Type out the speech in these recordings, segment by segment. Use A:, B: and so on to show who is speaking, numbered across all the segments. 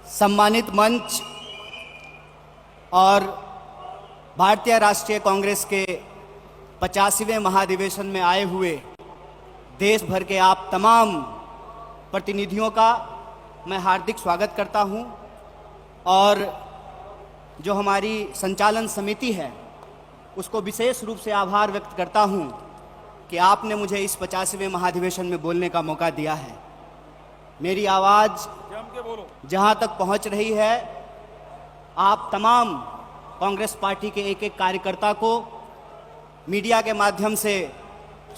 A: सम्मानित मंच और भारतीय राष्ट्रीय कांग्रेस के 85वें महाधिवेशन में आए हुए देश भर के आप तमाम प्रतिनिधियों का मैं हार्दिक स्वागत करता हूं और जो हमारी संचालन समिति है उसको विशेष रूप से आभार व्यक्त करता हूं कि आपने मुझे इस 85वें महाधिवेशन में बोलने का मौका दिया है। मेरी आवाज़ जहां तक पहुंच रही है, आप तमाम कांग्रेस पार्टी के एक एक कार्यकर्ता को मीडिया के माध्यम से,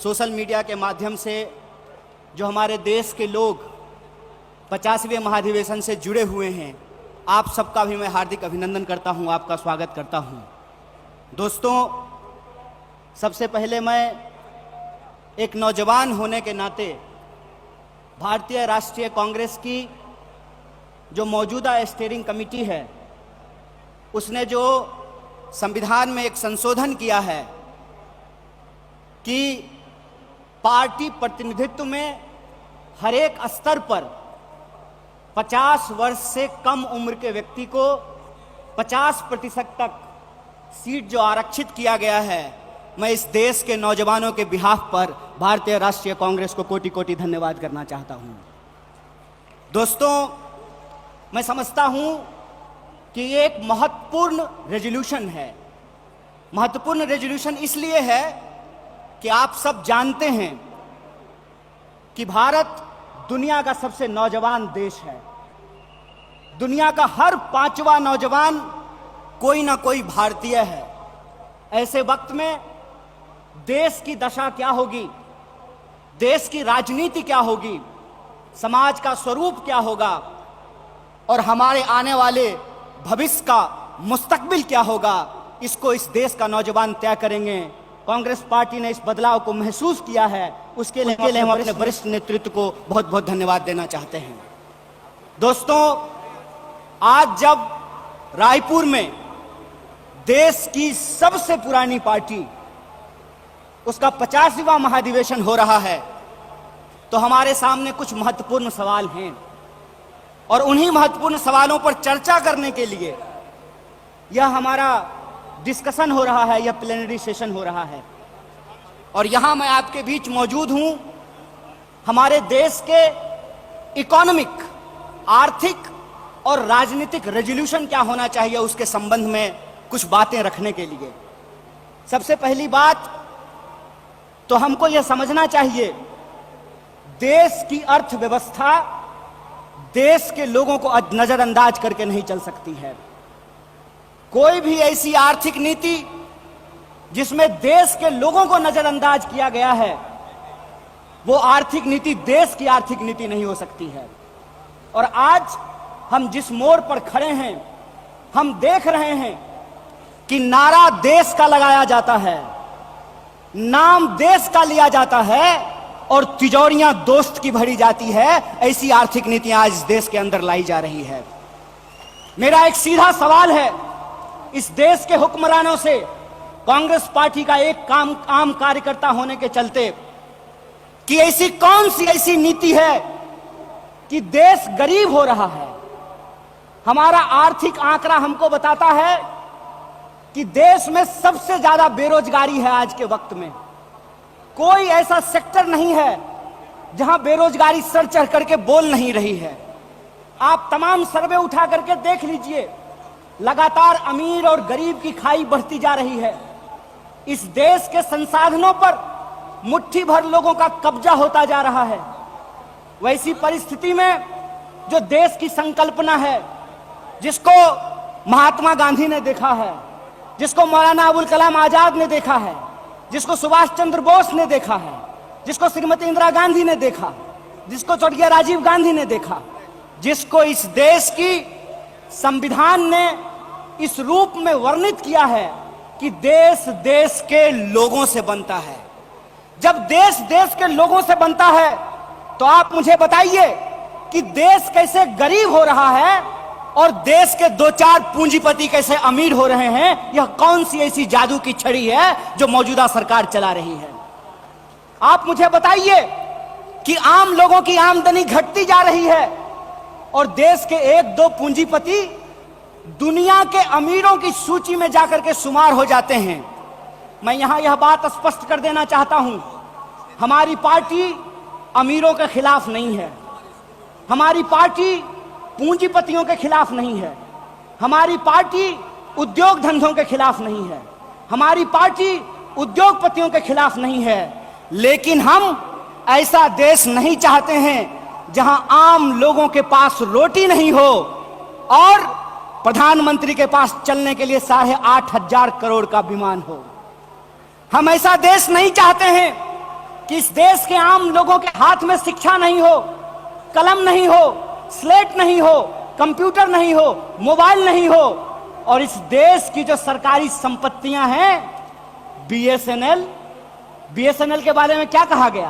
A: सोशल मीडिया के माध्यम से जो हमारे देश के लोग 85वें महाधिवेशन से जुड़े हुए हैं, आप सबका भी मैं हार्दिक अभिनंदन करता हूं, आपका स्वागत करता हूं। दोस्तों, सबसे पहले मैं एक नौजवान होने के नाते भारतीय राष्ट्रीय कांग्रेस की जो मौजूदा स्टीयरिंग कमेटी है उसने जो संविधान में एक संशोधन किया है कि पार्टी प्रतिनिधित्व में हर एक स्तर पर 50 वर्ष से कम उम्र के व्यक्ति को 50% तक सीट जो आरक्षित किया गया है, मैं इस देश के नौजवानों के बिहाफ पर भारतीय राष्ट्रीय कांग्रेस को कोटि कोटि धन्यवाद करना चाहता हूं। दोस्तों, मैं समझता हूं कि ये एक महत्वपूर्ण रेजोल्यूशन है। महत्वपूर्ण रेजोल्यूशन इसलिए है कि आप सब जानते हैं कि भारत दुनिया का सबसे नौजवान देश है। दुनिया का हर 5वां नौजवान कोई ना कोई भारतीय है। ऐसे वक्त में देश की दशा क्या होगी, देश की राजनीति क्या होगी, समाज का स्वरूप क्या होगा और हमारे आने वाले भविष्य का मुस्तकबिल क्या होगा, इसको इस देश का नौजवान तय करेंगे। कांग्रेस पार्टी ने इस बदलाव को महसूस किया है, उसके लिए हम अपने वरिष्ठ नेतृत्व को बहुत बहुत धन्यवाद देना चाहते हैं। दोस्तों, आज जब रायपुर में देश की सबसे पुरानी पार्टी उसका 50वां महाधिवेशन हो रहा है, तो हमारे सामने कुछ महत्वपूर्ण सवाल हैं और उन्हीं महत्वपूर्ण सवालों पर चर्चा करने के लिए यह हमारा डिस्कशन हो रहा है, यह प्लेनरी सेशन हो रहा है। और यहां मैं आपके बीच मौजूद हूं हमारे देश के इकोनॉमिक, आर्थिक और राजनीतिक रेजोल्यूशन क्या होना चाहिए उसके संबंध में कुछ बातें रखने के लिए। सबसे पहली बात तो हमको यह समझना चाहिए, देश की अर्थव्यवस्था देश के लोगों को नजरअंदाज करके नहीं चल सकती है। कोई भी ऐसी आर्थिक नीति जिसमें देश के लोगों को नजरअंदाज किया गया है, वो आर्थिक नीति देश की आर्थिक नीति नहीं हो सकती है। और आज हम जिस मोड़ पर खड़े हैं, हम देख रहे हैं कि नारा देश का लगाया जाता है, नाम देश का लिया जाता है और तिजोरियां दोस्त की भरी जाती है। ऐसी आर्थिक नीतियां आज इस देश के अंदर लाई जा रही है। मेरा एक सीधा सवाल है इस देश के हुक्मरानों से, कांग्रेस पार्टी का एक आम कार्यकर्ता होने के चलते, कि ऐसी कौन सी ऐसी नीति है कि देश गरीब हो रहा है। हमारा आर्थिक आंकड़ा हमको बताता है कि देश में सबसे ज्यादा बेरोजगारी है आज के वक्त में। कोई ऐसा सेक्टर नहीं है जहां बेरोजगारी सर चढ़ करके बोल नहीं रही है। आप तमाम सर्वे उठा करके देख लीजिए, लगातार अमीर और गरीब की खाई बढ़ती जा रही है। इस देश के संसाधनों पर मुट्ठी भर लोगों का कब्जा होता जा रहा है। वैसी परिस्थिति में जो देश की संकल्पना है, जिसको महात्मा गांधी ने देखा है, जिसको मौलाना अबुल कलाम आजाद ने देखा है, जिसको सुभाष चंद्र बोस ने देखा है, जिसको श्रीमती इंदिरा गांधी ने देखा, जिसको स्वर्गीय राजीव गांधी ने देखा, जिसको इस देश की संविधान ने इस रूप में वर्णित किया है कि देश देश के लोगों से बनता है। जब देश देश के लोगों से बनता है तो आप मुझे बताइए कि देश कैसे गरीब हो रहा है और देश के 2-4 पूंजीपति कैसे अमीर हो रहे हैं। यह कौन सी ऐसी जादू की छड़ी है जो मौजूदा सरकार चला रही है। आप मुझे बताइए कि आम लोगों की आमदनी घटती जा रही है और देश के एक दो पूंजीपति दुनिया के अमीरों की सूची में जाकर के शुमार हो जाते हैं। मैं यहां यह बात स्पष्ट कर देना चाहता हूं, हमारी पार्टी अमीरों के खिलाफ नहीं है, हमारी पार्टी पूंजीपतियों के खिलाफ नहीं है, हमारी पार्टी उद्योग धंधों के खिलाफ नहीं है, हमारी पार्टी उद्योगपतियों के खिलाफ नहीं है, लेकिन हम ऐसा देश नहीं चाहते हैं जहां आम लोगों के पास रोटी नहीं हो और प्रधानमंत्री के पास चलने के लिए 8,500 करोड़ का विमान हो। हम ऐसा देश नहीं चाहते हैं कि इस देश के आम लोगों के हाथ में शिक्षा नहीं हो, कलम नहीं हो, स्लेट नहीं हो, कंप्यूटर नहीं हो, मोबाइल नहीं हो, और इस देश की जो सरकारी संपत्तियां हैं, बीएसएनएल के बारे में क्या कहा गया?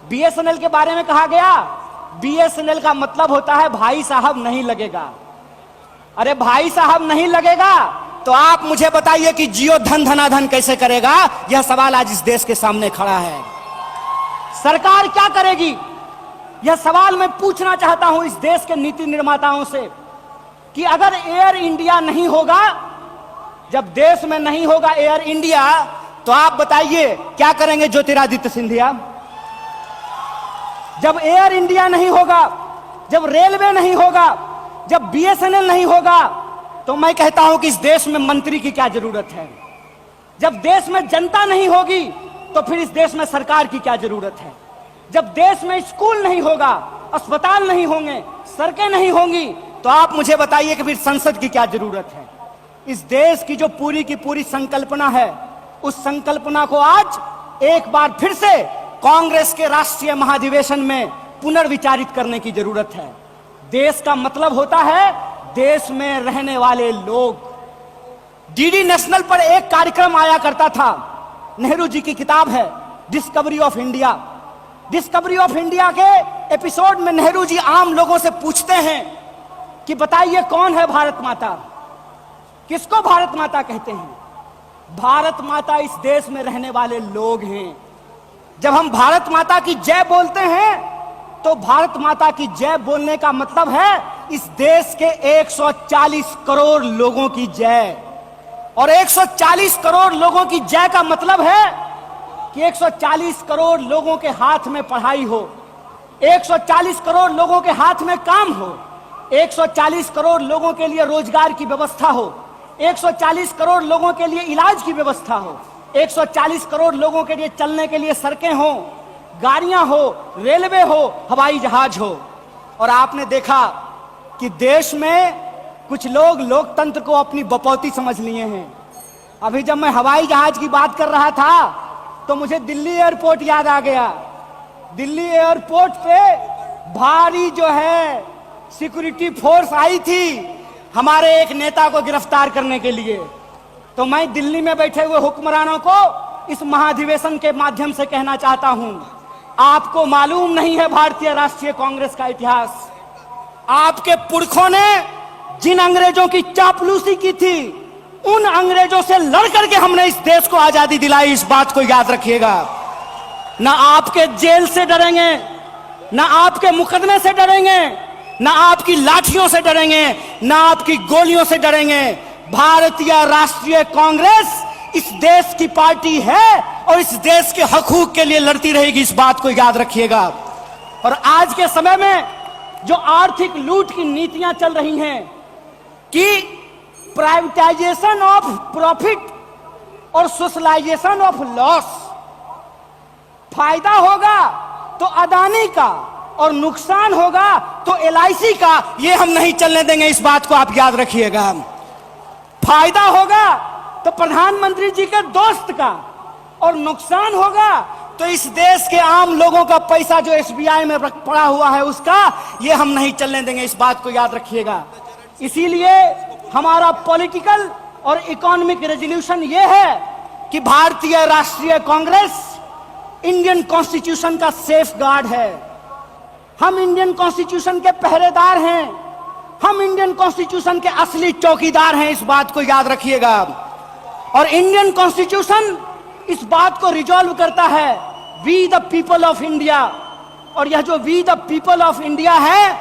A: बीएसएनएल के बारे में कहा गया बीएसएनएल का मतलब होता है भाई साहब नहीं लगेगा। अरे भाई साहब नहीं लगेगा तो आप मुझे बताइए कि जियो धन धनाधन कैसे करेगा? यह सवाल आज इस देश के सामने खड़ा है। सरकार क्या करेगी? यह सवाल मैं पूछना चाहता हूं इस देश के नीति निर्माताओं से कि अगर एयर इंडिया नहीं होगा, जब देश में नहीं होगा एयर इंडिया, तो आप बताइए क्या करेंगे ज्योतिरादित्य सिंधिया? जब एयर इंडिया नहीं होगा, जब रेलवे नहीं होगा, जब बीएसएनएल नहीं होगा, तो मैं कहता हूं कि इस देश में मंत्री की क्या जरूरत है? जब देश में जनता नहीं होगी तो फिर इस देश में सरकार की क्या जरूरत है? जब देश में स्कूल नहीं होगा, अस्पताल नहीं होंगे, सड़कें नहीं होंगी, तो आप मुझे बताइए कि फिर संसद की क्या जरूरत है? इस देश की जो पूरी की पूरी संकल्पना है, उस संकल्पना को आज एक बार फिर से कांग्रेस के राष्ट्रीय महाधिवेशन में पुनर्विचारित करने की जरूरत है। देश का मतलब होता है देश में रहने वाले लोग। डीडी नेशनल पर एक कार्यक्रम आया करता था, नेहरू जी की किताब है discovery of India. Discovery of India के एपिसोड में नेहरू जी आम लोगों से पूछते हैं कि बताइए कौन है भारत माता? किसको भारत माता कहते हैं? भारत माता इस देश में रहने वाले लोग हैं। जब हम भारत माता की जय बोलते हैं तो भारत माता की जय बोलने का मतलब है इस देश के 140 करोड़ लोगों की जय। और 140 करोड़ लोगों की जय का मतलब है कि 140 करोड़ लोगों के हाथ में पढ़ाई हो, 140 करोड़ लोगों के हाथ में काम हो, 140 करोड़ लोगों के लिए रोजगार की व्यवस्था हो, 140 करोड़ लोगों के लिए इलाज की व्यवस्था हो, 140 करोड़ लोगों के लिए चलने के लिए सड़कें हो, गाड़ियां हो, रेलवे हो, हवाई जहाज हो। और आपने देखा कि देश में कुछ लोग लोकतंत्र को अपनी बपौती समझ लिए हैं। अभी जब मैं हवाई जहाज की बात कर रहा था तो मुझे दिल्ली एयरपोर्ट याद आ गया। दिल्ली एयरपोर्ट पे भारी जो है सिक्योरिटी फोर्स आई थी हमारे एक नेता को गिरफ्तार करने के लिए। तो मैं दिल्ली में बैठे हुए हुक्मरानों को इस महाधिवेशन के माध्यम से कहना चाहता हूं, आपको मालूम नहीं है भारतीय राष्ट्रीय कांग्रेस का इतिहास। आपके पुरखों ने जिन अंग्रेजों की चापलूसी की थी, उन अंग्रेजों से लड़ करके हमने इस देश को आजादी दिलाई। इस बात को याद रखिएगा। ना आपके जेल से डरेंगे, ना आपके मुकदमे से डरेंगे, ना आपकी लाठियों से डरेंगे, ना आपकी गोलियों से डरेंगे। भारतीय राष्ट्रीय कांग्रेस इस देश की पार्टी है और इस देश के हकूक के लिए लड़ती रहेगी। इस बात को याद रखिएगा। और आज के समय में जो आर्थिक लूट की नीतियां चल रही हैं कि प्राइवेटाइजेशन ऑफ प्रॉफिट और सोशलाइजेशन ऑफ लॉस, फायदा होगा तो अदानी का और नुकसान होगा तो एलआईसी का, ये हम नहीं चलने देंगे। इस बात को आप याद रखिएगा। फायदा होगा तो प्रधानमंत्री जी के दोस्त का और नुकसान होगा तो इस देश के आम लोगों का पैसा जो एसबीआई में पड़ा हुआ है उसका, ये हम नहीं चलने देंगे। इस बात को याद रखिएगा। इसीलिए हमारा पॉलिटिकल और इकोनॉमिक रेजोल्यूशन ये है कि भारतीय राष्ट्रीय कांग्रेस इंडियन कॉन्स्टिट्यूशन का सेफ गार्ड है। हम इंडियन कॉन्स्टिट्यूशन के पहरेदार हैं, हम इंडियन कॉन्स्टिट्यूशन के असली चौकीदार हैं। इस बात को याद रखिएगा। और इंडियन कॉन्स्टिट्यूशन इस बात को रिजॉल्व करता है, we the people of India. और यह जो we the people of India है,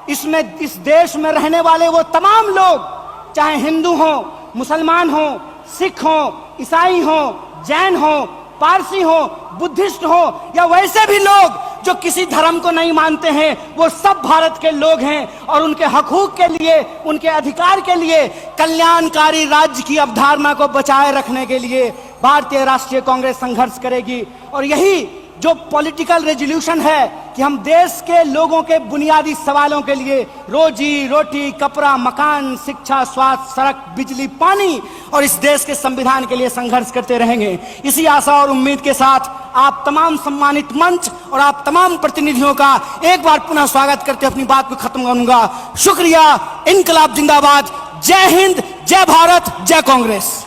A: इसमें इस देश में रहने वाले वो तमाम लोग, चाहे हिंदू हो, मुसलमान हो, सिख हो, ईसाई हो, जैन हो, पारसी हो, बुद्धिस्ट हो, या वैसे भी लोग जो किसी धर्म को नहीं मानते हैं, वो सब भारत के लोग हैं और उनके हकूक के लिए, उनके अधिकार के लिए, कल्याणकारी राज्य की अवधारणा को बचाए रखने के लिए भारतीय राष्ट्रीय कांग्रेस संघर्ष करेगी। और यही जो पॉलिटिकल रेजोल्यूशन है कि हम देश के लोगों के बुनियादी सवालों के लिए, रोजी रोटी, कपड़ा, मकान, शिक्षा, स्वास्थ्य, सड़क, बिजली, पानी और इस देश के संविधान के लिए संघर्ष करते रहेंगे। इसी आशा और उम्मीद के साथ आप तमाम सम्मानित मंच और आप तमाम प्रतिनिधियों का एक बार पुनः स्वागत करते अपनी बात को खत्म करूंगा। शुक्रिया। इनकलाब जिंदाबाद। जय हिंद, जय भारत, जय कांग्रेस।